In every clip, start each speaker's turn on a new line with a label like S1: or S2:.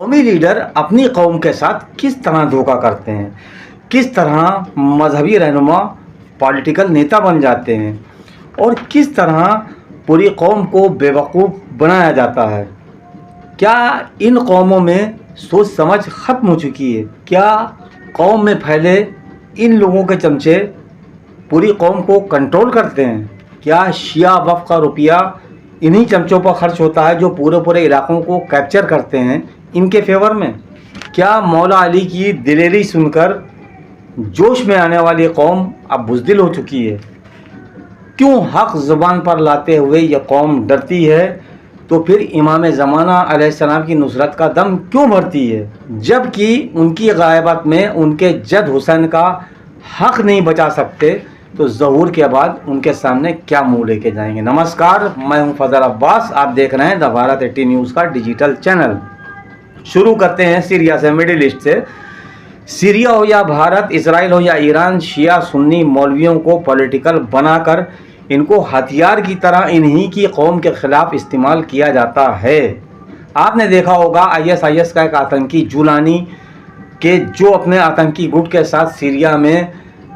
S1: कौमी लीडर अपनी कौम के साथ किस तरह धोखा करते हैं, किस तरह मजहबी रहनुमा पॉलिटिकल नेता बन जाते हैं और किस तरह पूरी कौम को बेवकूफ़ बनाया जाता है। क्या इन कौमों में सोच समझ ख़त्म हो चुकी है? क्या कौम में फैले इन लोगों के चमचे पूरी कौम को कंट्रोल करते हैं? क्या शिया वफ़ का रुपया इन्हीं चमचों पर खर्च होता है जो पूरे पूरे इलाकों को कैप्चर करते हैं इनके फेवर में? क्या मौला अली की दिलेरी सुनकर जोश में आने वाली कौम अब बुज़दिल हो चुकी है? क्यों हक़ ज़ुबान पर लाते हुए यह कौम डरती है? तो फिर इमाम ज़माना अलैहिस्सलाम की नुसरत का दम क्यों भरती है, जबकि उनकी ग़ायबत में उनके जद हुसैन का हक़ नहीं बचा सकते? तो ज़हूर के बाद उनके सामने क्या मुँह लेके जाएंगे। नमस्कार, मैं हूं फजल अब्बास, आप देख रहे हैं द भारत 80 न्यूज़ का डिजिटल चैनल। शुरू करते हैं सीरिया से, मिडिल ईस्ट से। सीरिया हो या भारत, इसराइल हो या ईरान, शिया सुन्नी मौलवियों को पॉलिटिकल बनाकर इनको हथियार की तरह इन्हीं की कौम के ख़िलाफ़ इस्तेमाल किया जाता है। आपने देखा होगा ISIS का एक आतंकी जुलानी के जो अपने आतंकी गुट के साथ सीरिया में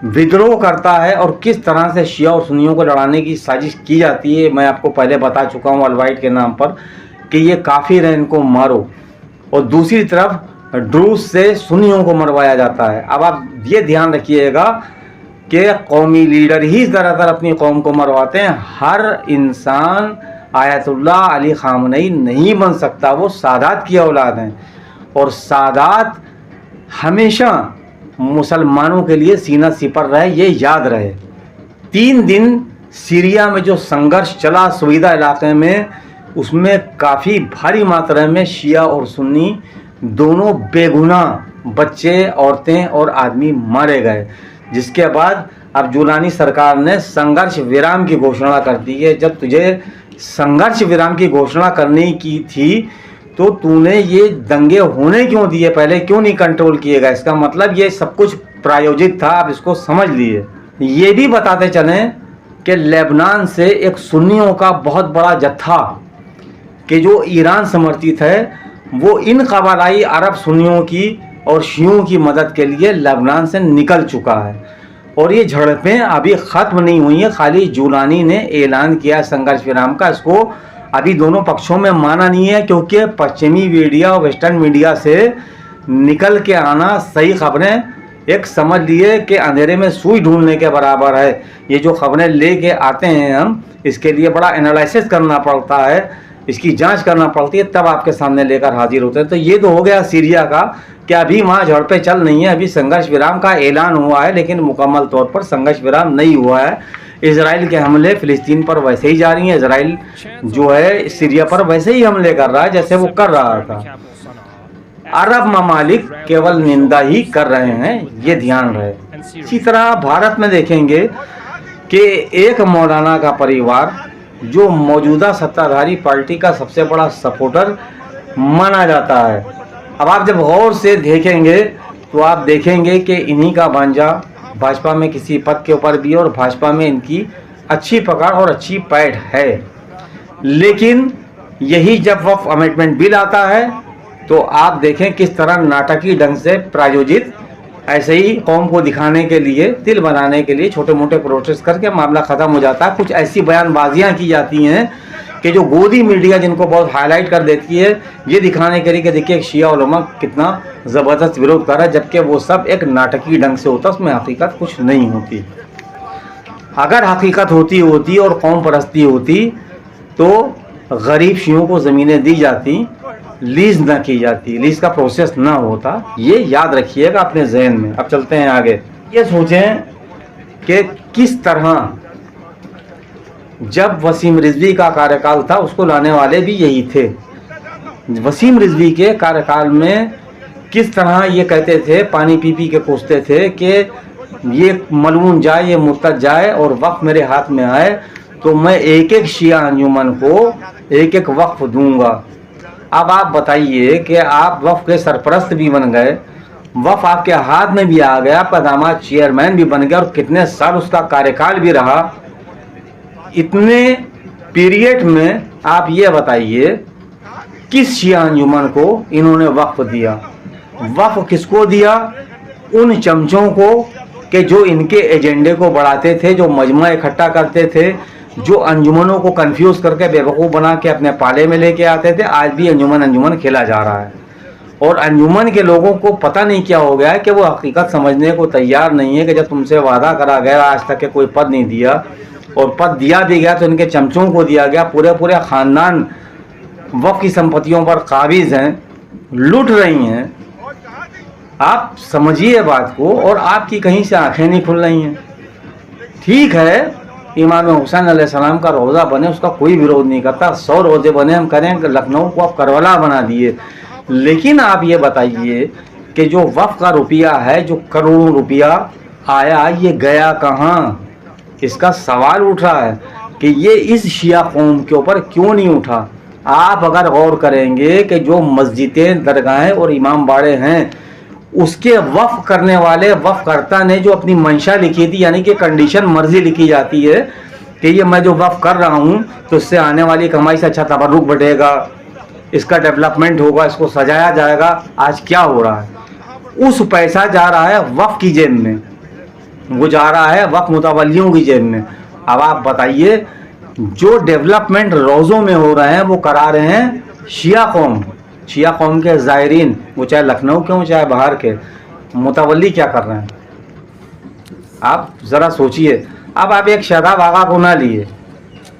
S1: विद्रोह करता है और किस तरह से शिया और सुन्नियों को लड़ाने की साजिश की जाती है। मैं आपको पहले बता चुका हूँ अलवाइट के नाम पर कि ये काफिर है, इनको मारो। और दूसरी तरफ ड्रूस से सुन्नियों को मरवाया जाता है। अब आप ये ध्यान रखिएगा कि कौमी लीडर ही ज़्यादातर अपनी कौम को मरवाते हैं। हर इंसान आयतुल्लाह अली ख़ामनई नहीं बन सकता, वो सादात की औलाद हैं और सादात हमेशा मुसलमानों के लिए सीना सिपर रहे, ये याद रहे। 3 दिन सीरिया में जो संघर्ष चला सुविधा इलाके में, उसमें काफ़ी भारी मात्रा में शिया और सुन्नी दोनों बेगुनाह बच्चे, औरतें और आदमी मारे गए। जिसके बाद अब जुलानी सरकार ने संघर्ष विराम की घोषणा कर दी है। जब तुझे संघर्ष विराम की घोषणा करने की थी तो तूने ये दंगे होने क्यों दिए, पहले क्यों नहीं कंट्रोल किए गए? इसका मतलब ये सब कुछ प्रायोजित था, आप इसको समझ लिए। ये भी बताते चलें कि लेबनान से एक सुन्नियों का बहुत बड़ा जत्था कि जो ईरान समर्थित है, वो इन कबालाई अरब सुन्नियों की और शियों की मदद के लिए लेबनान से निकल चुका है। और ये झड़पें अभी ख़त्म नहीं हुई हैं। खाली जुलानी ने ऐलान किया संघर्ष विराम का, इसको अभी दोनों पक्षों में माना नहीं है, क्योंकि पश्चिमी मीडिया और वेस्टर्न मीडिया से निकल के आना सही खबरें एक समझ लिए कि अंधेरे में सुई ढूंढने के बराबर है। ये जो खबरें लेके आते हैं हम, इसके लिए बड़ा एनालिसिस करना पड़ता है, इसकी जांच करना पड़ती है, तब आपके सामने लेकर हाजिर होते हैं। तो ये तो हो गया सीरिया का कि अभी वहाँ झड़पें चल नहीं है, अभी संघर्ष विराम का ऐलान हुआ है, लेकिन मुकम्मल तौर पर संघर्ष विराम नहीं हुआ है। इजराइल के हमले फ़िलिस्तीन पर वैसे ही जारी हैं। इजराइल जो है सीरिया पर वैसे ही हमले कर रहा है जैसे वो कर रहा था। अरब ममालिक केवल निंदा ही कर रहे हैं, ये ध्यान रहे। इसी तरह भारत में देखेंगे कि एक मौलाना का परिवार जो मौजूदा सत्ताधारी पार्टी का सबसे बड़ा सपोर्टर माना जाता है। अब आप जब गौर से देखेंगे तो आप देखेंगे कि इन्हीं का भांजा भाजपा में किसी पद के ऊपर भी, और भाजपा में इनकी अच्छी पकड़ और अच्छी पैठ है। लेकिन यही जब वक्फ अमेंडमेंट बिल आता है तो आप देखें किस तरह नाटकीय ढंग से प्रायोजित, ऐसे ही कौम को दिखाने के लिए, दिल बनाने के लिए छोटे मोटे प्रोटेस्ट करके मामला ख़त्म हो जाता है। कुछ ऐसी बयानबाजियाँ की जाती हैं कि जो गोदी मीडिया जिनको बहुत हाईलाइट कर देती है, ये दिखाने के लिए कि देखिए एक शिया उलमा कितना ज़बरदस्त विरोध कर रहा है, जबकि वो सब एक नाटकीय ढंग से होता है, उसमें हकीकत कुछ नहीं होती। अगर हकीकत होती और कौम परस्ती होती तो गरीब शियों को ज़मीनें दी जाती, लीज ना की जाती, लीज का प्रोसेस ना होता। ये याद रखिएगा अपने जहन में। अब चलते हैं आगे। ये सोचें कि किस तरह जब वसीम रिजवी का कार्यकाल था, उसको लाने वाले भी यही थे। वसीम रिजवी के कार्यकाल में किस तरह ये कहते थे, पानी पी पी के कोसते थे कि ये मलून जाए, ये मुर्तद जाए और वक्फ मेरे हाथ में आए तो मैं एक एक शिया अंजुमन को एक एक वक्फ दूंगा। अब आप बताइए कि आप वक्फ के सरपरस्त भी बन गए, वक्फ आपके हाथ में भी आ गया, आपका दामाद चेयरमैन भी बन गया और कितने साल उसका कार्यकाल भी रहा। इतने पीरियड में आप ये बताइए किस शिया अंजुमन को इन्होंने वक्फ दिया? वक्फ किसको दिया? उन चमचों को कि जो इनके एजेंडे को बढ़ाते थे, जो मजमा इकट्ठा करते थे, जो अंजुमनों को कंफ्यूज करके बेवकूफ़ बना के अपने पाले में लेके आते थे। आज भी अंजुमन अंजुमन खेला जा रहा है और अंजुमन के लोगों को पता नहीं क्या हो गया है कि वो हकीकत समझने को तैयार नहीं है कि जब तुमसे वादा करा गया, आज तक के कोई पद नहीं दिया और पद दिया भी गया तो इनके चमचों को दिया गया। पूरे पूरे ख़ानदान वक्फ की संपत्तियों पर काबिज हैं, लूट रही हैं। आप समझिए बात को और आपकी कहीं से आंखें नहीं खुल रही हैं। ठीक है, इमाम हुसैन अलैहिस्सलाम का रोज़ा बने, उसका कोई विरोध नहीं करता। 100 रोज़े बने हम करें, लखनऊ को आप करबला बना दिए। लेकिन आप ये बताइए कि जो वक्फ का रुपया है, जो करोड़ों रुपया आया, ये गया कहाँ? इसका सवाल उठ रहा है कि ये इस शिया कौम के ऊपर क्यों नहीं उठा। आप अगर गौर करेंगे कि जो मस्जिदें, दरगाहें और इमाम बाड़े हैं, उसके वक्फ करने वाले वक्फकर्ता ने जो अपनी मंशा लिखी थी, यानी कि कंडीशन मर्जी लिखी जाती है कि ये मैं जो वक्फ कर रहा हूँ तो इससे आने वाली कमाई से अच्छा तबर्रुक बढ़ेगा, इसका डेवलपमेंट होगा, इसको सजाया जाएगा। आज क्या हो रहा है? उस पैसा जा रहा है वक्फ की जेब में, वो जा रहा है वक्फ मुतवल्लियों की जेब में। अब आप बताइए जो डेवलपमेंट रोज़ों में हो रहे हैं वो करा रहे हैं शिया कौम के ज़ायरीन, वो चाहे लखनऊ के हों चाहे बाहर के। मुतवल्ली क्या कर रहे हैं आप ज़रा सोचिए। अब आप एक शादाब आगा को ना लिए,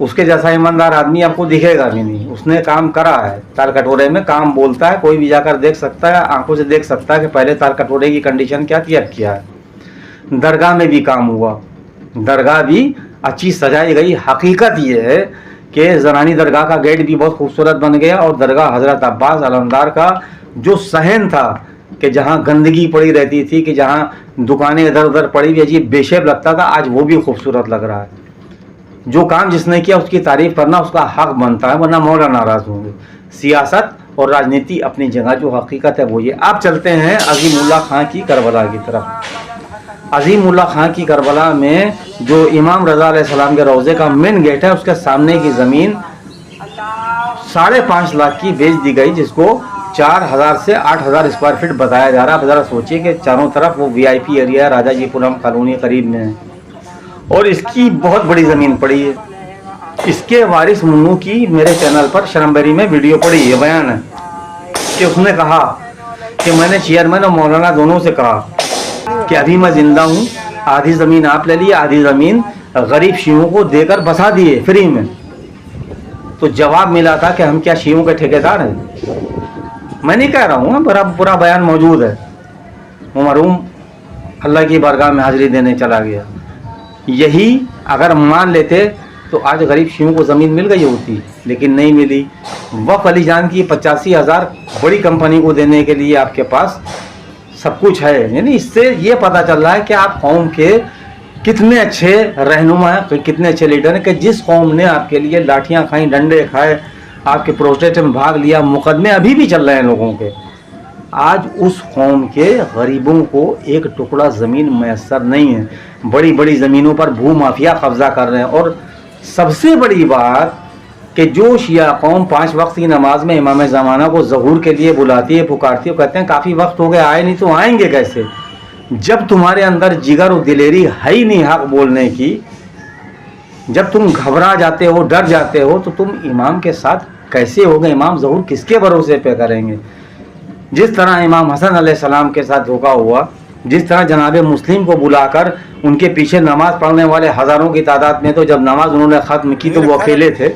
S1: उसके जैसा ईमानदार आदमी आपको दिखेगा भी नहीं। उसने काम करा है, ताल कटोरे में काम बोलता है, कोई भी जाकर देख सकता है, आंखों से देख सकता है कि पहले ताल कटोरे की कंडीशन क्या थी, अब क्या है। दरगाह में भी काम हुआ, दरगाह भी अच्छी सजाई गई। हकीकत ये है कि ज़रानी दरगाह का गेट भी बहुत खूबसूरत बन गया और दरगाह हज़रत अब्बास अलमदार का जो सहन था कि जहाँ गंदगी पड़ी रहती थी, कि जहाँ दुकानें इधर उधर पड़ी हुई अजीब बेशेब लगता था, आज वो भी खूबसूरत लग रहा है। जो काम जिसने किया उसकी तारीफ़ करना उसका हक बनता है, वरना मौला नाराज़ होंगे। सियासत और राजनीति अपनी जगह, जो हकीकत है वो ये। आप चलते हैं अज़ीमुल्लाह खां की करबला की तरफ। अज़ीमुल्लाह खां की करबला में जो इमाम रज़ा अलैहिस्सलाम के रोज़े का मेन गेट है, उसके सामने की ज़मीन 5.5 लाख की बेच दी गई, जिसको 4000 से 8000 स्क्वायर फीट बताया जा रहा है। आप ज़रा सोचिए कि चारों तरफ वो VIP एरिया है, राजा जी पुरम कॉलोनी करीब में है और इसकी बहुत बड़ी ज़मीन पड़ी है। इसके वारिस मुन्नू की मेरे चैनल पर शरमबेरी में वीडियो पड़ी है, बयान है कि उसने कहा कि मैंने चेयरमैन और मौलाना दोनों से कहा कि अभी मैं ज़िंदा हूँ, आधी ज़मीन आप ले लिए, आधी ज़मीन गरीब शियों को देकर बसा दिए फ्री में। तो जवाब मिला था कि हम क्या शियों के ठेकेदार हैं? मैं नहीं कह रहा हूँ, पूरा बयान मौजूद है। वो मरहूम अल्लाह की बारगाह में हाज़िरी देने चला गया। यही अगर मान लेते तो आज गरीब शियों को ज़मीन मिल गई होती, लेकिन नहीं मिली। वफ़ अली जान की 85,000 बड़ी कंपनी को देने के लिए आपके पास सब कुछ है। यानी इससे ये पता चल रहा है कि आप कौम के कितने अच्छे रहनुमा हैं, कितने अच्छे लीडर हैं, कि जिस कौम ने आपके लिए लाठियाँ खाई, डंडे खाए, आपके प्रोटेस्ट में भाग लिया, मुकदमे अभी भी चल रहे हैं लोगों के, आज उस कौम के गरीबों को एक टुकड़ा ज़मीन मैसर नहीं है। बड़ी बड़ी ज़मीनों पर भू माफिया कब्ज़ा कर रहे हैं। और सबसे बड़ी बात कि जो शिया कौम 5 वक्त की नमाज में इमाम ज़माना को ज़हूर के लिए बुलाती है, पुकारती है, कहते हैं काफ़ी वक्त हो गया आए नहीं, तो आएंगे कैसे? जब तुम्हारे अंदर जिगर और दिलेरी है ही नहीं हक बोलने की, जब तुम घबरा जाते हो, डर जाते हो, तो तुम इमाम के साथ कैसे होगे? इमाम ज़हूर किसके भरोसे पे करेंगे? जिस तरह इमाम हसन अलैहिस्सलाम के साथ धोखा हुआ, जिस तरह जनाब मुस्लिम को बुलाकर उनके पीछे नमाज पढ़ने वाले हज़ारों की तादाद में, तो जब नमाज उन्होंने ख़त्म की तो वो अकेले थे।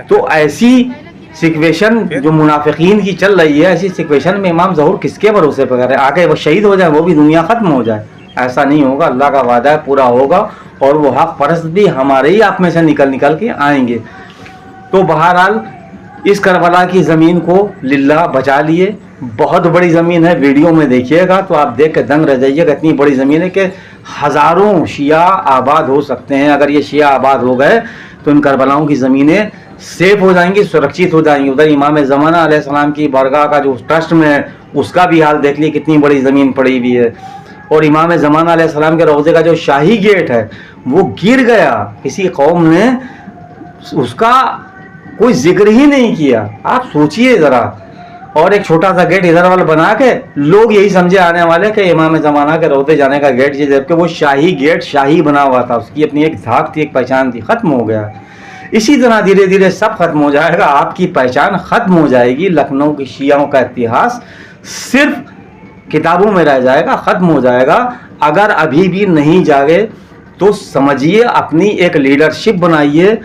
S1: तो ऐसी सिचुएशन जो मुनाफिकीन की चल रही है, ऐसी सिचुएशन में इमाम ज़हूर किसके भरोसे पर करें? आगे वो शहीद हो जाए, वो भी दुनिया ख़त्म हो जाए? ऐसा नहीं होगा। अल्लाह का वादा है, पूरा होगा और वो हक परस्त भी हमारे ही आप में से निकल के आएंगे। तो बहरहाल इस करबला की ज़मीन को लिल्लाह बचा लिए। बहुत बड़ी ज़मीन है, वीडियो में देखिएगा तो आप देख के दंग रह जाइएगा। इतनी बड़ी ज़मीन है कि हज़ारों शिया आबाद हो सकते हैं। अगर ये शिया आबाद हो गए तो इन करबलाओं की ज़मीनें सेफ हो जाएंगी, सुरक्षित हो जाएंगी। उधर इमाम ज़माना अलैहिस्सलाम की बारगाह का जो ट्रस्ट में है उसका भी हाल देख लिए, कितनी बड़ी ज़मीन पड़ी हुई है। और इमाम ज़माना अलैहिस्सलाम के रोज़े का जो शाही गेट है वो गिर गया, किसी कौम ने उसका कोई जिक्र ही नहीं किया। आप सोचिए ज़रा। और एक छोटा सा गेट इधर वाला बना के लोग यही समझे आने वाले कि इमाम ज़माना के रोते जाने का गेट, ये जबकि वो शाही गेट शाही बना हुआ था, उसकी अपनी एक धाक थी, एक पहचान थी, ख़त्म हो गया। इसी तरह धीरे धीरे सब खत्म हो जाएगा, आपकी पहचान खत्म हो जाएगी। लखनऊ के शियाओं का इतिहास सिर्फ किताबों में रह जाएगा, खत्म हो जाएगा। अगर अभी भी नहीं जागे तो समझिए, अपनी एक लीडरशिप बनाइए,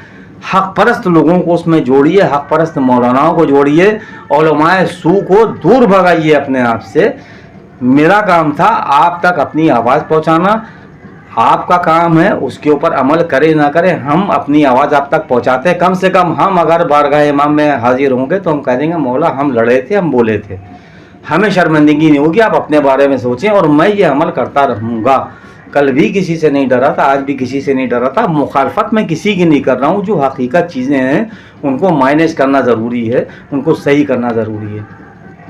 S1: हक परस्त लोगों को उसमें जोड़िए, हक परस्त मौलानाओं को जोड़िए, उलमाए सू को दूर भगाइए अपने आप से। मेरा काम था आप तक अपनी आवाज़ पहुंचाना, आपका काम है उसके ऊपर अमल करें ना करें, हम अपनी आवाज़ आप तक पहुंचाते हैं। कम से कम हम अगर बारगाह इमाम में हाजिर होंगे तो हम कह देंगे मौला हम लड़े थे, हम बोले थे, हमें शर्मिंदगी नहीं होगी। आप अपने बारे में सोचें और मैं ये अमल करता रहूँगा। कल भी किसी से नहीं डरा था, आज भी किसी से नहीं डरा था। मुखालफत मैं किसी की नहीं कर रहा हूँ। जो हकीकत चीज़ें हैं उनको माइनस करना ज़रूरी है, उनको सही करना ज़रूरी है।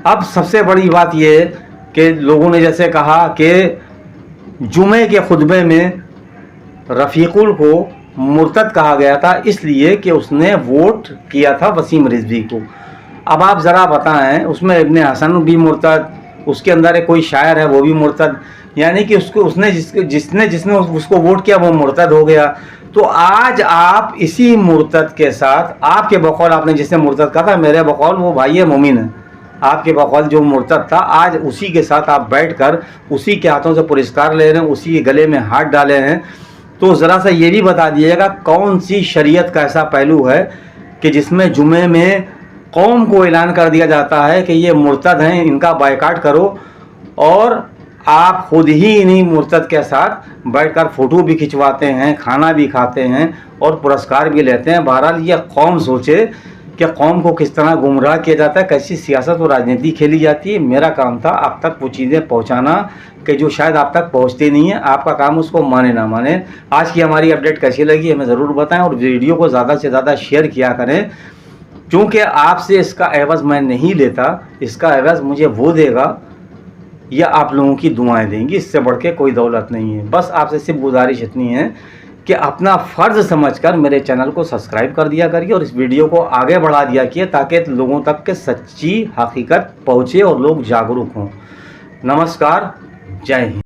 S1: अब सबसे बड़ी बात ये है कि लोगों ने जैसे कहा कि जुमे के खुतबे में रफ़ीकुल को मुर्तद कहा गया था इसलिए कि उसने वोट किया था वसीम रिजवी को। अब आप ज़रा बताएं, उसमें इब्ने हसन भी मुर्तद, उसके अंदर एक कोई शायर है वो भी मुर्तद, यानी कि उसको उसने जिसने उसको वोट किया वो मुर्तद हो गया। तो आज आप इसी मुर्तद के साथ, आपके बकौल आपने जिसने मुर्तद कहा था, मेरे बकौल वो भाई मोमिन है, आपके बकौल जो मुर्तद था, आज उसी के साथ आप बैठकर उसी के हाथों से पुरस्कार ले रहे हैं, उसी के गले में हाथ डाले हैं। तो ज़रा सा ये भी बता दीजिएगा कौन सी शरीयत का ऐसा पहलू है कि जिसमें जुमे में कौम को ऐलान कर दिया जाता है कि ये मुर्तद हैं, इनका बायकाट करो, और आप खुद ही इन्हीं मुर्तद के साथ बैठकर फ़ोटो भी खिंचवाते हैं, खाना भी खाते हैं और पुरस्कार भी लेते हैं। बहरहाल ये कौम सोचे कि कौम को किस तरह गुमराह किया जाता है, कैसी सियासत और राजनीति खेली जाती है। मेरा काम था आप तक वो चीज़ें पहुंचाना कि जो शायद आप तक पहुंचती नहीं है। आपका काम उसको माने ना माने। आज की हमारी अपडेट कैसी लगी हमें ज़रूर बताएं और वीडियो को ज़्यादा से ज़्यादा शेयर किया करें, क्योंकि आपसे इसका एवज़ मैं नहीं लेता, इसका एवज़ मुझे वो देगा या आप लोगों की दुआएं देंगी, इससे बढ़ के कोई दौलत नहीं है। बस आपसे सिर्फ गुजारिश इतनी है कि अपना फ़र्ज़ समझकर मेरे चैनल को सब्सक्राइब कर दिया करिए और इस वीडियो को आगे बढ़ा दिया किए ताकि लोगों तक के सच्ची हकीकत पहुँचे और लोग जागरूक हों। नमस्कार, जय हिंद।